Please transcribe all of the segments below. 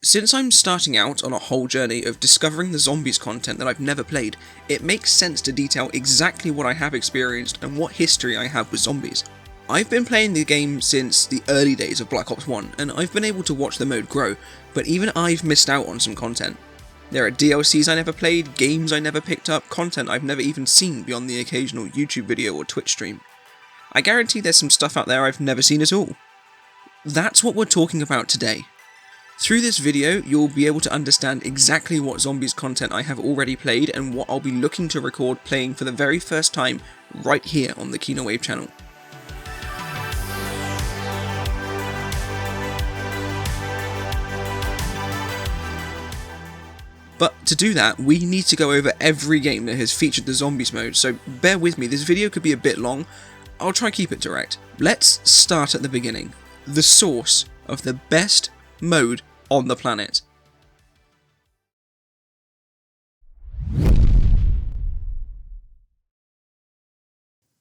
Since I'm starting out on a whole journey of discovering the zombies content that I've never played, it makes sense to detail exactly what I have experienced and what history I have with zombies. I've been playing the game since the early days of Black Ops 1, and I've been able to watch the mode grow, but even I've missed out on some content. There are DLCs I never played, games I never picked up, content I've never even seen beyond the occasional YouTube video or Twitch stream. I guarantee there's some stuff out there I've never seen at all. That's what we're talking about today. Through this video, you'll be able to understand exactly what zombies content I have already played and what I'll be looking to record playing for the very first time right here on the kinowav channel. But to do that, we need to go over every game that has featured the zombies mode, so bear with me, this video could be a bit long. I'll try to keep it direct. Let's start at the beginning. The source of the best mode on the planet.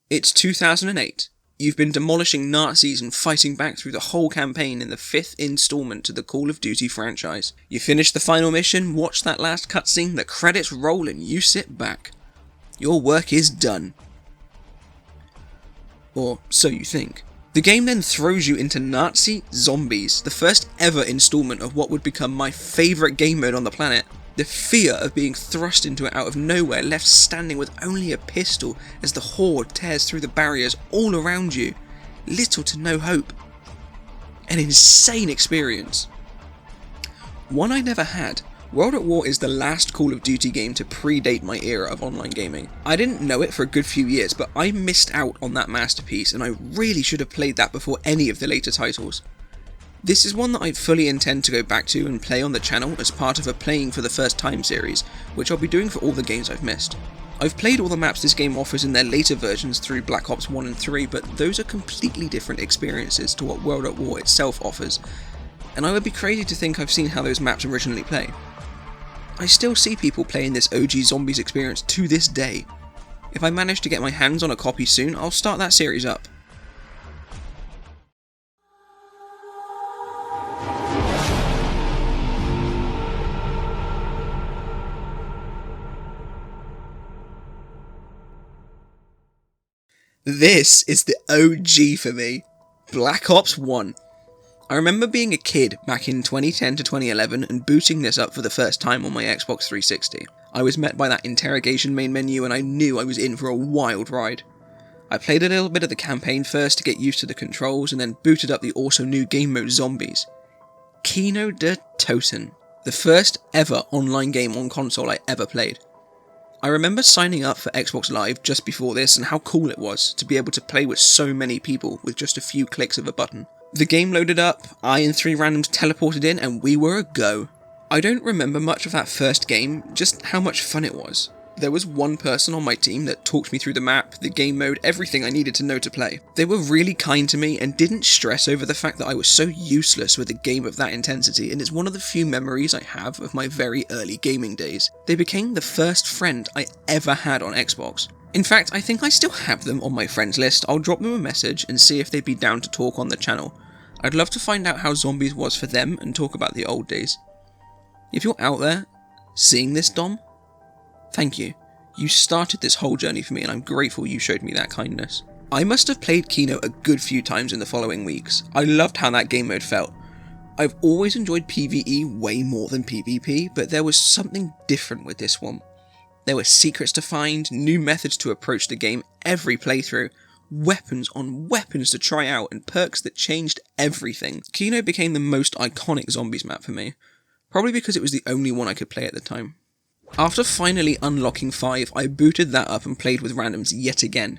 It's 2008. You've been demolishing Nazis and fighting back through the whole campaign in the 5th installment to the Call of Duty franchise. You finish the final mission, watch that last cutscene, the credits roll and you sit back. Your work is done. Or so you think. The game then throws you into Nazi Zombies, the first ever installment of what would become my favourite game mode on the planet. The fear of being thrust into it out of nowhere, left standing with only a pistol as the horde tears through the barriers all around you. Little to no hope. An insane experience. One I never had. World at War is the last Call of Duty game to predate my era of online gaming. I didn't know it for a good few years, but I missed out on that masterpiece and I really should have played that before any of the later titles. This is one that I fully intend to go back to and play on the channel as part of a playing for the first time series, which I'll be doing for all the games I've missed. I've played all the maps this game offers in their later versions through Black Ops 1 and 3, but those are completely different experiences to what World at War itself offers, and I would be crazy to think I've seen how those maps originally play. I still see people playing this OG Zombies experience to this day. If I manage to get my hands on a copy soon, I'll start that series up. This is the OG for me. Black Ops 1. I remember being a kid back in 2010 to 2011 and booting this up for the first time on my Xbox 360. I was met by that interrogation main menu and I knew I was in for a wild ride. I played a little bit of the campaign first to get used to the controls and then booted up the also new game mode Zombies. Kino de Toten, the first ever online game on console I ever played. I remember signing up for Xbox Live just before this and how cool it was to be able to play with so many people with just a few clicks of a button. The game loaded up, I and 3 randoms teleported in and we were a go. I don't remember much of that first game, just how much fun it was. There was one person on my team that talked me through the map, the game mode, everything I needed to know to play. They were really kind to me and didn't stress over the fact that I was so useless with a game of that intensity, and it's one of the few memories I have of my very early gaming days. They became the first friend I ever had on Xbox. In fact, I think I still have them on my friends list. I'll drop them a message and see if they'd be down to talk on the channel. I'd love to find out how Zombies was for them and talk about the old days. If you're out there, seeing this, Dom, thank you. You started this whole journey for me and I'm grateful you showed me that kindness. I must have played Kino a good few times in the following weeks. I loved how that game mode felt. I've always enjoyed PvE way more than PvP, but there was something different with this one. There were secrets to find, new methods to approach the game every playthrough, weapons on weapons to try out, and perks that changed everything. Kino became the most iconic Zombies map for me, probably because it was the only one I could play at the time. After finally unlocking 5, I booted that up and played with randoms yet again.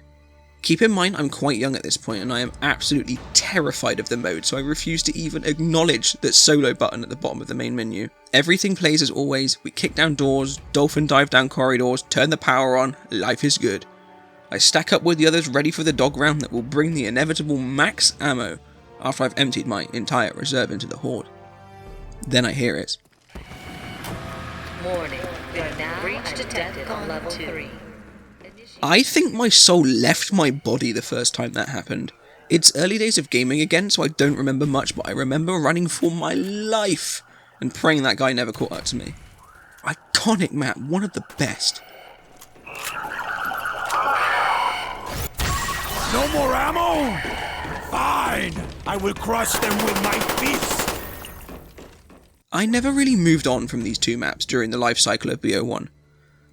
Keep in mind I'm quite young at this point and I am absolutely terrified of the mode, so I refuse to even acknowledge that solo button at the bottom of the main menu. Everything plays as always, we kick down doors, dolphin dive down corridors, turn the power on, life is good. I stack up with the others ready for the dog round that will bring the inevitable max ammo after I've emptied my entire reserve into the horde. Then I hear it. Warning, we have now reached detected on level 3. I think my soul left my body the first time that happened. It's early days of gaming again, so I don't remember much, but I remember running for my life. and praying that guy never caught up to me. Iconic map, one of the best. No more ammo? Fine, I will crush them with my fists. I never really moved on from these two maps during the life cycle of BO1.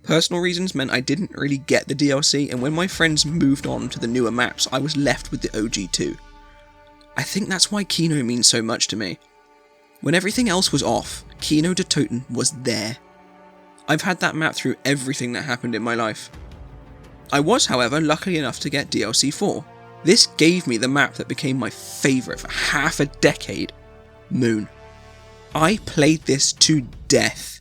Personal reasons meant I didn't really get the DLC, and when my friends moved on to the newer maps, I was left with the OG2. I think that's why Kino means so much to me. When everything else was off, Kino de Toten was there. I've had that map through everything that happened in my life. I was, however, lucky enough to get DLC 4. This gave me the map that became my favourite for half a decade, Moon. I played this to death.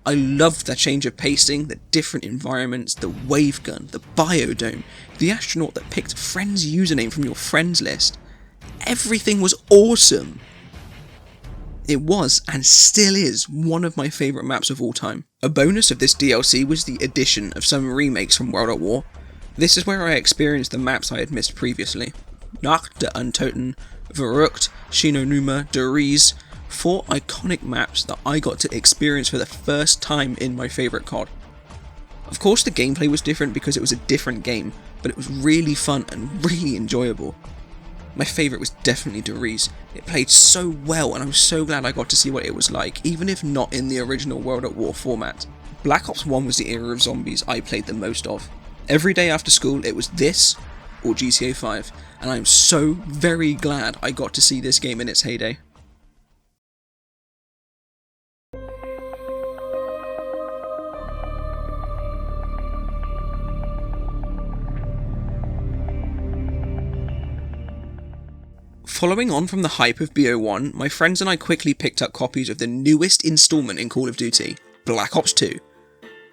I loved the change of pacing, the different environments, the wave gun, the biodome, the astronaut that picked a friend's username from your friends list. Everything was awesome. It was, and still is, one of my favourite maps of all time. A bonus of this DLC was the addition of some remakes from World at War. This is where I experienced the maps I had missed previously. Nacht de Untoten, Verrückt, Shinonuma, de Ries, 4 iconic maps that I got to experience for the first time in my favourite COD. Of course the gameplay was different because it was a different game, but it was really fun and really enjoyable. My favourite was definitely de Ries. It played so well and I was so glad I got to see what it was like, even if not in the original World at War format. Black Ops 1 was the era of zombies I played the most of. Every day after school it was this or GTA 5, and I am so very glad I got to see this game in its heyday. Following on from the hype of BO1, my friends and I quickly picked up copies of the newest installment in Call of Duty, Black Ops 2.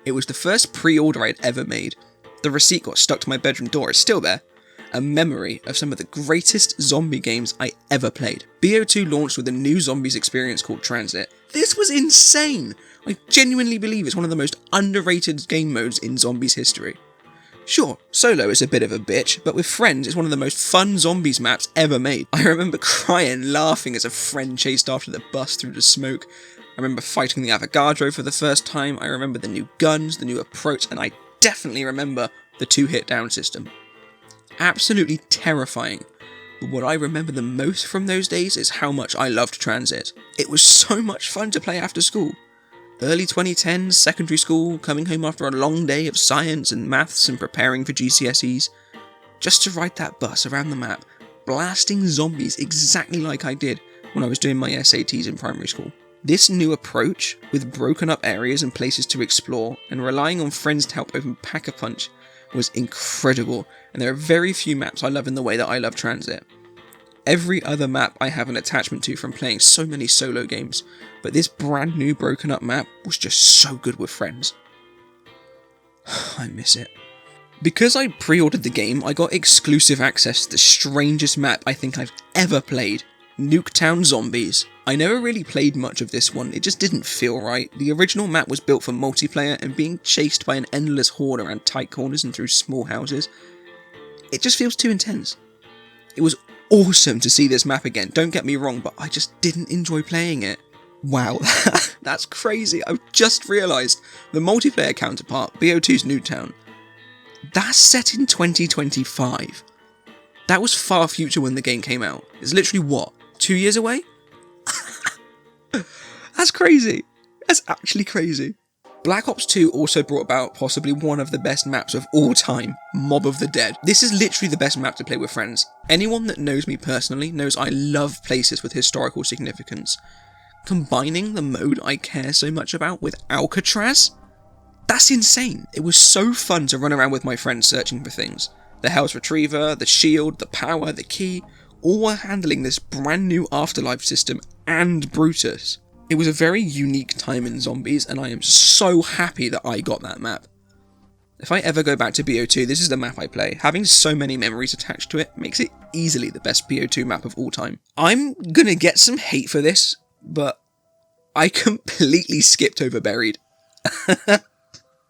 It was the first pre-order I'd ever made. The receipt got stuck to my bedroom door, it's still there. A memory of some of the greatest zombie games I ever played. BO2 launched with a new zombies experience called Transit. This was insane! I genuinely believe it's one of the most underrated game modes in zombies history. Sure, solo is a bit of a bitch, but with friends it's one of the most fun zombies maps ever made. I remember crying, laughing as a friend chased after the bus through the smoke. I remember fighting the Avogadro for the first time. I remember the new guns, the new approach, and I definitely remember the 2-hit down system. Absolutely terrifying. But what I remember the most from those days is how much I loved Transit. It was so much fun to play after school. Early 2010s, secondary school, coming home after a long day of science and maths and preparing for GCSEs. Just to ride that bus around the map, blasting zombies exactly like I did when I was doing my SATs in primary school. This new approach, with broken up areas and places to explore, and relying on friends to help open Pack-a-Punch, was incredible, and there are very few maps I love in the way that I love Transit. Every other map I have an attachment to from playing so many solo games, but this brand new broken up map was just so good with friends. I miss it. Because I pre-ordered the game, I got exclusive access to the strangest map I think I've ever played, Nuketown Zombies. I never really played much of this one, it just didn't feel right. The original map was built for multiplayer, and being chased by an endless horde around tight corners and through small houses, it just feels too intense. It was awesome to see this map again, don't get me wrong, but I just didn't enjoy playing it. Wow, that's crazy. I've just realised the multiplayer counterpart, BO2's Nuketown, that's set in 2025. That was far future when the game came out. It's literally, what, 2 years away? That's crazy. That's actually crazy. Black Ops 2 also brought about possibly one of the best maps of all time, Mob of the Dead. This is literally the best map to play with friends. Anyone that knows me personally knows I love places with historical significance. Combining the mode I care so much about with Alcatraz? That's insane. It was so fun to run around with my friends searching for things. The Hell's Retriever, the shield, the power, the key, all were handling this brand new afterlife system and Brutus. It was a very unique time in zombies, and I am so happy that I got that map. If I ever go back to BO2, this is the map I play. Having so many memories attached to it makes it easily the best BO2 map of all time. I'm gonna get some hate for this, but I completely skipped over Buried.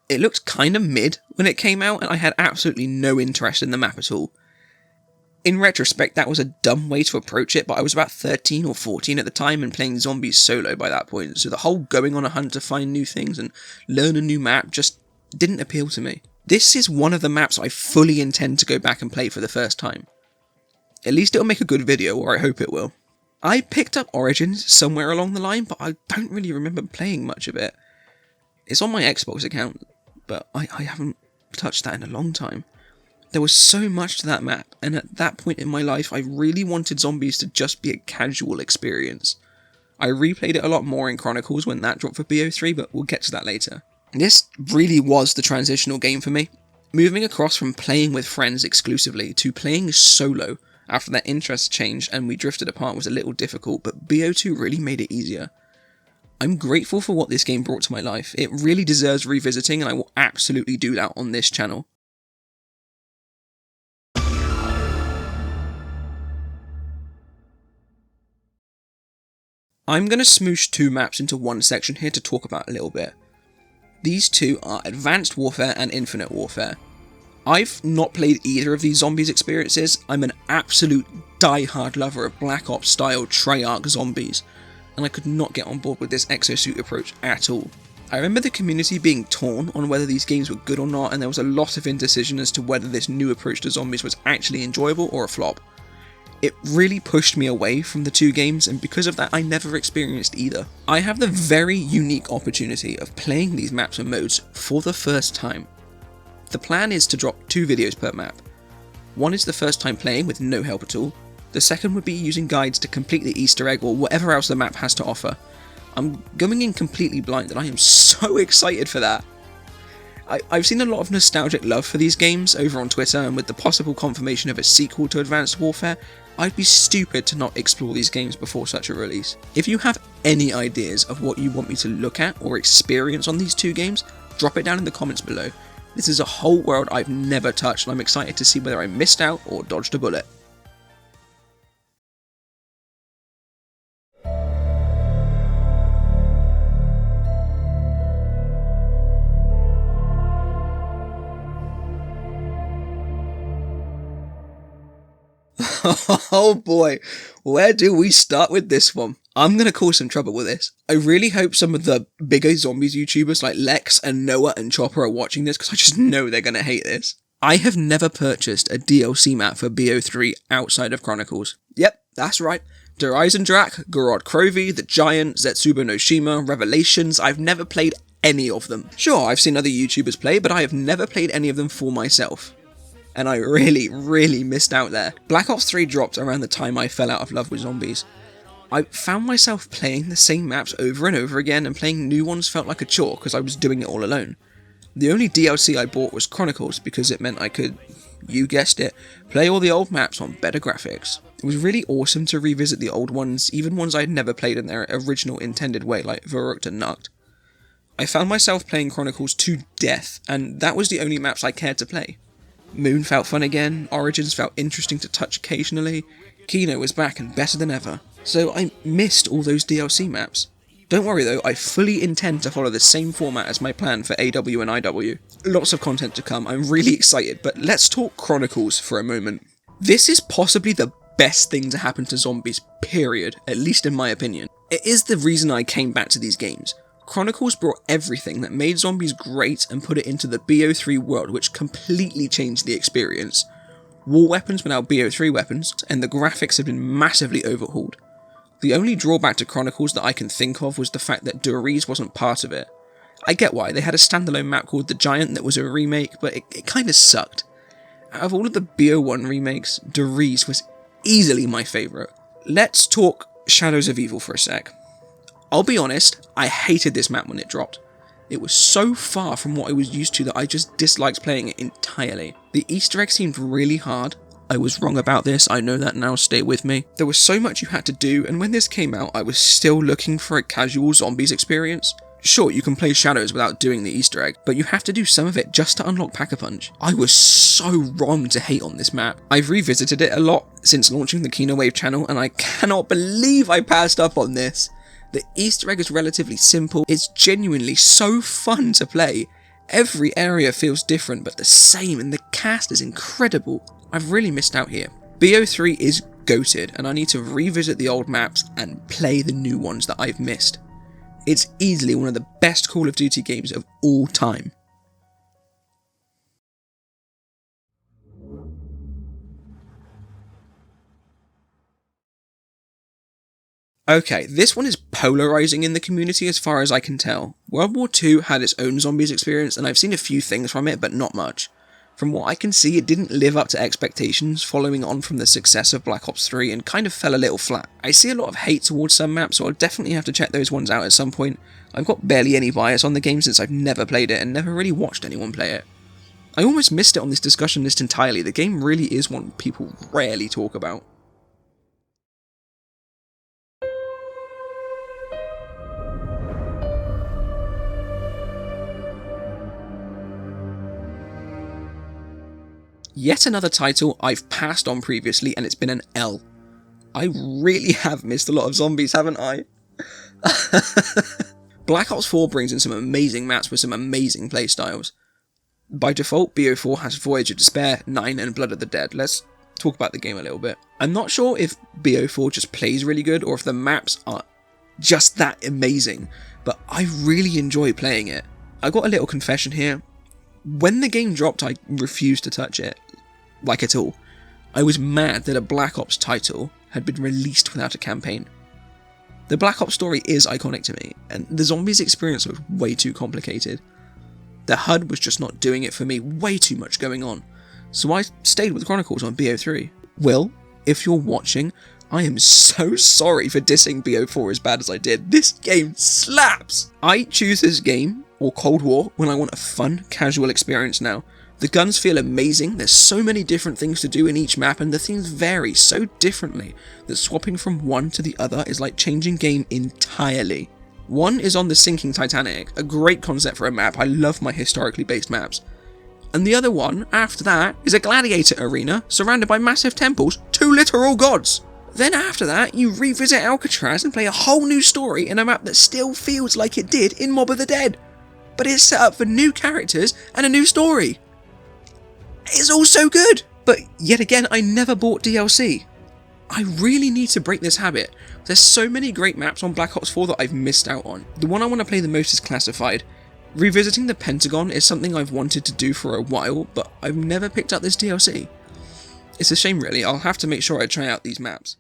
It looked kinda mid when it came out, and I had absolutely no interest in the map at all. In retrospect, that was a dumb way to approach it, but I was about 13 or 14 at the time and playing zombies solo by that point, so the whole going on a hunt to find new things and learn a new map just didn't appeal to me. This is one of the maps I fully intend to go back and play for the first time. At least it'll make a good video, or I hope it will. I picked up Origins somewhere along the line, but I don't really remember playing much of it. It's on my Xbox account, but I haven't touched that in a long time. There was so much to that map, and at that point in my life, I really wanted zombies to just be a casual experience. I replayed it a lot more in Chronicles when that dropped for BO3, but we'll get to that later. This really was the transitional game for me. Moving across from playing with friends exclusively to playing solo after that interest changed and we drifted apart was a little difficult, but BO2 really made it easier. I'm grateful for what this game brought to my life. It really deserves revisiting, and I will absolutely do that on this channel. I'm going to smoosh two maps into one section here to talk about a little bit. These two are Advanced Warfare and Infinite Warfare. I've not played either of these zombies experiences. I'm an absolute die-hard lover of Black Ops style Treyarch zombies, and I could not get on board with this exosuit approach at all. I remember the community being torn on whether these games were good or not, and there was a lot of indecision as to whether this new approach to zombies was actually enjoyable or a flop. It really pushed me away from the two games, and because of that I never experienced either. I have the very unique opportunity of playing these maps and modes for the first time. The plan is to drop 2 videos per map. One is the first time playing with no help at all. The second would be using guides to complete the Easter egg or whatever else the map has to offer. I'm going in completely blind and I am so excited for that. I've seen a lot of nostalgic love for these games over on Twitter, and with the possible confirmation of a sequel to Advanced Warfare, I'd be stupid to not explore these games before such a release. If you have any ideas of what you want me to look at or experience on these two games, drop it down in the comments below. This is a whole world I've never touched, and I'm excited to see whether I missed out or dodged a bullet. Oh boy, where do we start with this one? I'm going to cause some trouble with this. I really hope some of the bigger zombies YouTubers like Lex and Noah and Chopper are watching this, because I just know they're going to hate this. I have never purchased a DLC map for BO3 outside of Chronicles. Yep, that's right. Der Eisendrache, Gorod Krovi, The Giant, Zetsubo no Shima, Revelations, I've never played any of them. Sure, I've seen other YouTubers play, but I have never played any of them for myself. And I really missed out there. Black Ops 3 dropped around the time I fell out of love with zombies. I found myself playing the same maps over and over again, and playing new ones felt like a chore because I was doing it all alone. The only DLC I bought was Chronicles because it meant I could, you guessed it, play all the old maps on better graphics. It was really awesome to revisit the old ones, even ones I'd never played in their original intended way, like Verrückt and Nacht. I found myself playing Chronicles to death, and that was the only maps I cared to play. Moon felt fun again, Origins felt interesting to touch occasionally, Kino was back and better than ever, so I missed all those DLC maps. Don't worry though, I fully intend to follow the same format as my plan for AW and IW. Lots of content to come, I'm really excited, but let's talk Chronicles for a moment. This is possibly the best thing to happen to zombies, period, at least in my opinion. It is the reason I came back to these games. Chronicles brought everything that made zombies great and put it into the BO3 world, which completely changed the experience. War weapons were now BO3 weapons, and the graphics have been massively overhauled. The only drawback to Chronicles that I can think of was the fact that Der Riese wasn't part of it. I get why, they had a standalone map called The Giant that was a remake, but it kinda sucked. Out of all of the BO1 remakes, Der Riese was easily my favourite. Let's talk Shadows of Evil for a sec. I'll be honest, I hated this map when it dropped. It was so far from what I was used to that I just disliked playing it entirely. The Easter egg seemed really hard. I was wrong about this, I know that now, stay with me. There was so much you had to do, and when this came out I was still looking for a casual zombies experience. Sure, you can play Shadows without doing the Easter egg, but you have to do some of it just to unlock Pack-a-Punch. I was so wrong to hate on this map. I've revisited it a lot since launching the kinowav channel, and I cannot believe I passed up on this. The Easter egg is relatively simple, it's genuinely so fun to play. Every area feels different but the same, and the cast is incredible. I've really missed out here. BO3 is goated, and I need to revisit the old maps and play the new ones that I've missed. It's easily one of the best Call of Duty games of all time. Okay, this one is polarising in the community as far as I can tell. World War II had its own zombies experience, and I've seen a few things from it, but not much. From what I can see, it didn't live up to expectations, following on from the success of Black Ops 3, and kind of fell a little flat. I see a lot of hate towards some maps, so I'll definitely have to check those ones out at some point. I've got barely any bias on the game since I've never played it, and never really watched anyone play it. I almost missed it on this discussion list entirely. The game really is one people rarely talk about. Yet another title I've passed on previously, and it's been an L. I really have missed a lot of zombies, haven't I? Black Ops 4 brings in some amazing maps with some amazing playstyles. By default, BO4 has Voyage of Despair, 9 and Blood of the Dead. Let's talk about the game a little bit. I'm not sure if BO4 just plays really good or if the maps are just that amazing, but I really enjoy playing it. I got a little confession here. When the game dropped, I refused to touch it, like at all. I was mad that a Black Ops title had been released without a campaign. The Black Ops story is iconic to me, and the zombies experience was way too complicated. The HUD was just not doing it for me, way too much going on, so I stayed with Chronicles on BO3. Will, if you're watching, I am so sorry for dissing BO4 as bad as I did. This game slaps! I choose this game, or Cold War, when I want a fun, casual experience now. The guns feel amazing, there's so many different things to do in each map, and the things vary so differently that swapping from one to the other is like changing game entirely. One is on the sinking Titanic, a great concept for a map. I love my historically based maps. And the other one, after that, is a gladiator arena surrounded by massive temples, 2 literal gods. Then after that, you revisit Alcatraz and play a whole new story in a map that still feels like it did in Mob of the Dead, but it's set up for new characters and a new story. It's all so good! But yet again, I never bought DLC. I really need to break this habit. There's so many great maps on Black Ops 4 that I've missed out on. The one I want to play the most is Classified. Revisiting the Pentagon is something I've wanted to do for a while, but I've never picked up this DLC. It's a shame really, I'll have to make sure I try out these maps.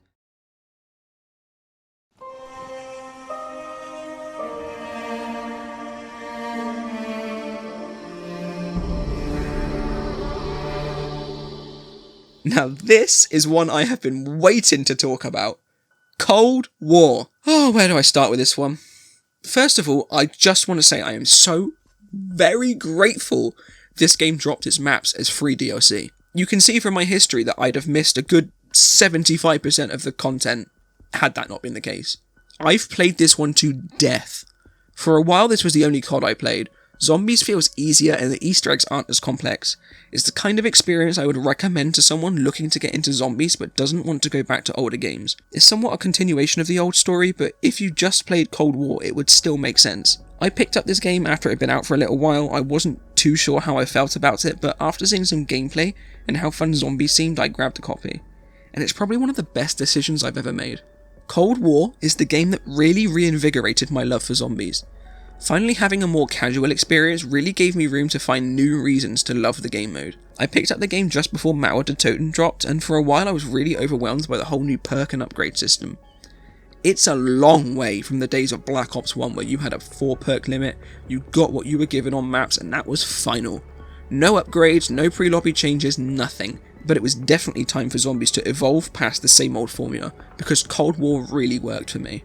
Now this is one I have been waiting to talk about. Cold War. Oh, where do I start with this one? First of all, I just want to say I am so very grateful this game dropped its maps as free DLC. You can see from my history that I'd have missed a good 75% of the content had that not been the case. I've played this one to death. For a while this was the only COD I played. Zombies feels easier and the Easter eggs aren't as complex. It's the kind of experience I would recommend to someone looking to get into zombies but doesn't want to go back to older games. It's somewhat a continuation of the old story, but if you just played Cold War it would still make sense. I picked up this game after it had been out for a little while. I wasn't too sure how I felt about it, but after seeing some gameplay and how fun zombies seemed, I grabbed a copy. And it's probably one of the best decisions I've ever made. Cold War is the game that really reinvigorated my love for zombies. Finally having a more casual experience really gave me room to find new reasons to love the game mode. I picked up the game just before Mauer de Toten dropped, and for a while I was really overwhelmed by the whole new perk and upgrade system. It's a long way from the days of Black Ops 1 where you had a 4 perk limit, you got what you were given on maps, and that was final. No upgrades, no pre-lobby changes, nothing. But it was definitely time for zombies to evolve past the same old formula, because Cold War really worked for me.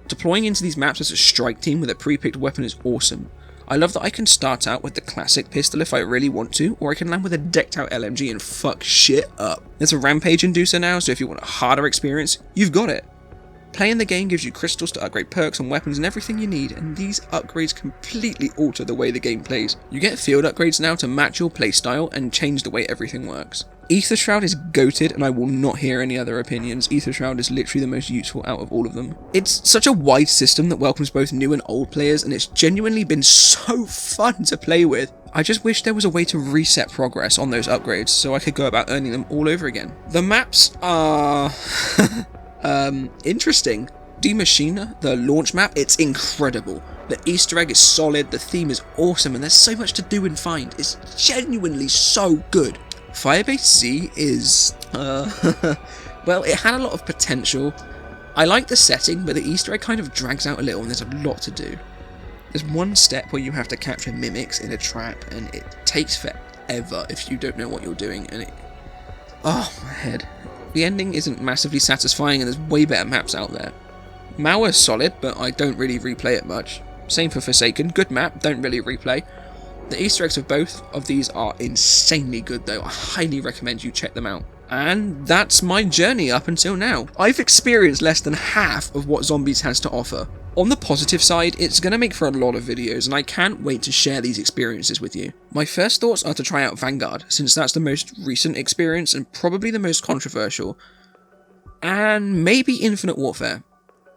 Deploying into these maps as a strike team with a pre-picked weapon is awesome. I love that I can start out with the classic pistol if I really want to, or I can land with a decked out LMG and fuck shit up. There's a rampage inducer now, so if you want a harder experience, you've got it. Playing the game gives you crystals to upgrade perks and weapons and everything you need, and these upgrades completely alter the way the game plays. You get field upgrades now to match your playstyle and change the way everything works. Ether Shroud is goated, and I will not hear any other opinions. Ether Shroud is literally the most useful out of all of them. It's such a wide system that welcomes both new and old players, and it's genuinely been so fun to play with. I just wish there was a way to reset progress on those upgrades so I could go about earning them all over again. The maps are... interesting. Die Maschine, the launch map, it's incredible. The Easter egg is solid, the theme is awesome, and there's so much to do and find. It's genuinely so good. Firebase Z is, well, it had a lot of potential. I like the setting, but the Easter egg kind of drags out a little and there's a lot to do. There's one step where you have to capture mimics in a trap, and it takes forever if you don't know what you're doing, and it... oh, my head. The ending isn't massively satisfying, and there's way better maps out there. Mauer's solid, but I don't really replay it much. Same for Forsaken, good map, don't really replay. The Easter eggs of both of these are insanely good though, I highly recommend you check them out. And that's my journey up until now. I've experienced less than half of what Zombies has to offer. On the positive side, it's going to make for a lot of videos, and I can't wait to share these experiences with you. My first thoughts are to try out Vanguard, since that's the most recent experience and probably the most controversial. And maybe Infinite Warfare.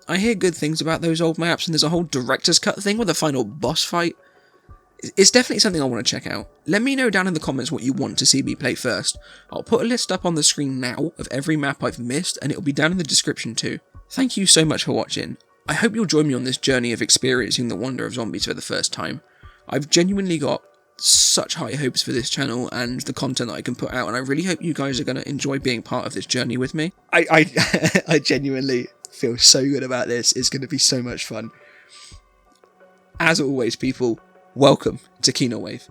I hear good things about those old maps, and there's a whole director's cut thing with a final boss fight. It's definitely something I want to check out. Let me know down in the comments what you want to see me play first. I'll put a list up on the screen now of every map I've missed, and it'll be down in the description too. Thank you so much for watching. I hope you'll join me on this journey of experiencing the wonder of zombies for the first time. I've genuinely got such high hopes for this channel and the content that I can put out, and I really hope you guys are going to enjoy being part of this journey with me. I genuinely feel so good about this. It's going to be so much fun. As always, people, welcome to kinowav.